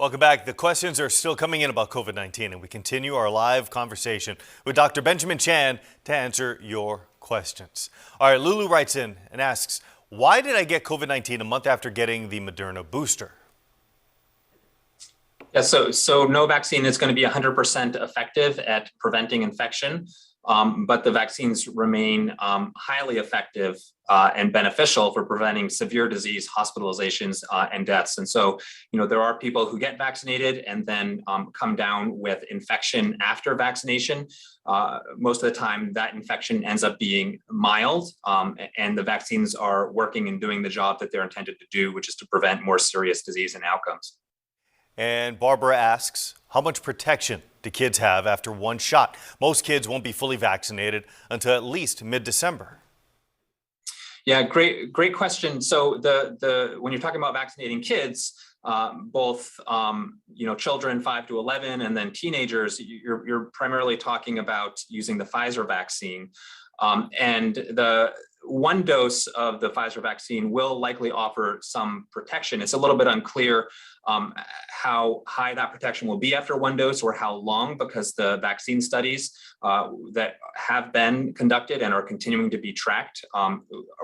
Welcome back. The questions are still coming in about COVID-19, and we continue our live conversation with Dr. Benjamin Chan to answer your questions. All right, Lulu writes in and asks, why did I get COVID-19 a month after getting the Moderna booster? Yeah, so no vaccine is going to be 100% effective at preventing infection, but the vaccines remain highly effective and beneficial for preventing severe disease, hospitalizations, and deaths. And so, there are people who get vaccinated and then come down with infection after vaccination. Most of the time, that infection ends up being mild, and the vaccines are working and doing the job that they're intended to do, which is to prevent more serious disease and outcomes. And Barbara asks, how much protection do kids have after one shot? Most kids won't be fully vaccinated until at least mid-December. Yeah, great question. So when you're talking about vaccinating kids, both children 5 to 11 and then teenagers, you're primarily talking about using the Pfizer vaccine. And the one dose of the Pfizer vaccine will likely offer some protection. It's a little bit unclear how high that protection will be after one dose or how long, because the vaccine studies that have been conducted and are continuing to be tracked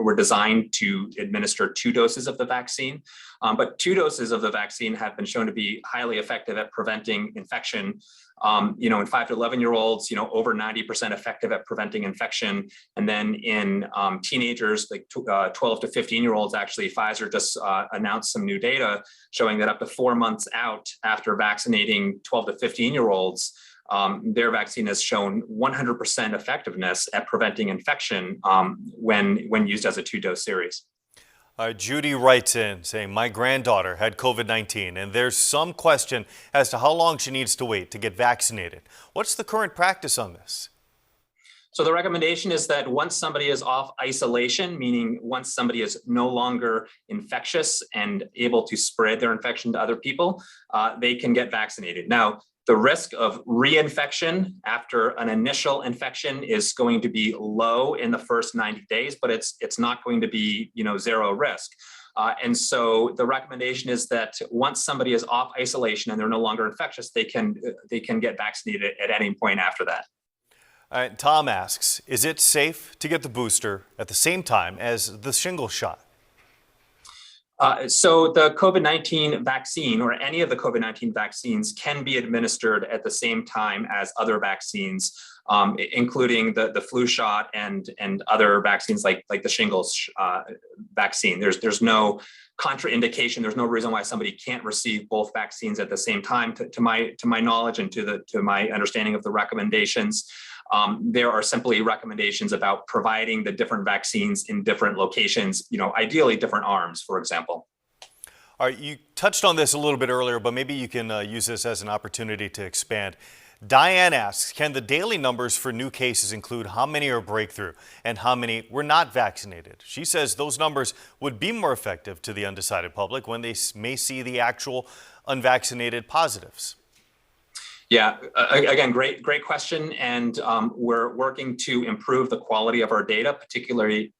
were designed to administer 2 doses of the vaccine. But 2 doses of the vaccine have been shown to be highly effective at preventing infection. In 5 to 11-year-olds, over 90% effective at preventing infection. And then in teenagers, like 12 to 15-year-olds, actually, Pfizer just announced some new data showing that up to 4 months out after vaccinating 12 to 15-year-olds, their vaccine has shown 100% effectiveness at preventing infection when used as a 2-dose series. Judy writes in saying, my granddaughter had COVID-19 and there's some question as to how long she needs to wait to get vaccinated. What's the current practice on this? So the recommendation is that once somebody is off isolation, meaning once somebody is no longer infectious and able to spread their infection to other people, they can get vaccinated. Now, the risk of reinfection after an initial infection is going to be low in the first 90 days, but it's not going to be, zero risk. And so the recommendation is that once somebody is off isolation and they're no longer infectious, they can get vaccinated at any point after that. All right, Tom asks, is it safe to get the booster at the same time as the shingles shot? So the COVID-19 vaccine or any of the COVID-19 vaccines can be administered at the same time as other vaccines, including the flu shot and other vaccines like the shingles vaccine. There's no contraindication. There's no reason why somebody can't receive both vaccines at the same time. To my knowledge and to my understanding of the recommendations, there are simply recommendations about providing the different vaccines in different locations, ideally different arms, for example. All right, you touched on this a little bit earlier, but maybe you can use this as an opportunity to expand. Diane asks, can the daily numbers for new cases include how many are breakthrough and how many were not vaccinated? She says those numbers would be more effective to the undecided public when they may see the actual unvaccinated positives. Yeah, again, great question. And we're working to improve the quality of our data, particularly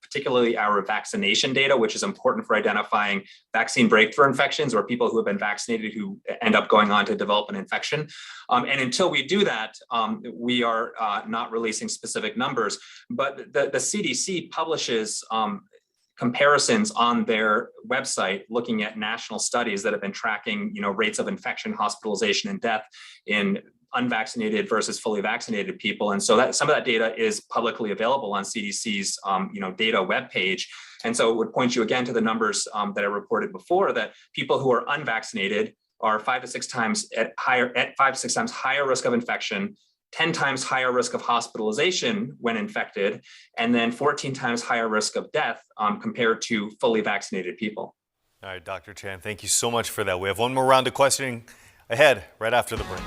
our vaccination data, which is important for identifying vaccine breakthrough infections or people who have been vaccinated who end up going on to develop an infection. And until we do that, we are not releasing specific numbers. But the CDC publishes comparisons on their website looking at national studies that have been tracking rates of infection, hospitalization, and death in unvaccinated versus fully vaccinated people. And so that some of that data is publicly available on CDC's data webpage. And so it would point you again to the numbers that I reported before, that people who are unvaccinated are 5 to 6 times higher risk of infection, 10 times higher risk of hospitalization when infected, and then 14 times higher risk of death compared to fully vaccinated people. All right, Dr. Chan, thank you so much for that. We have one more round of questioning ahead right after the break.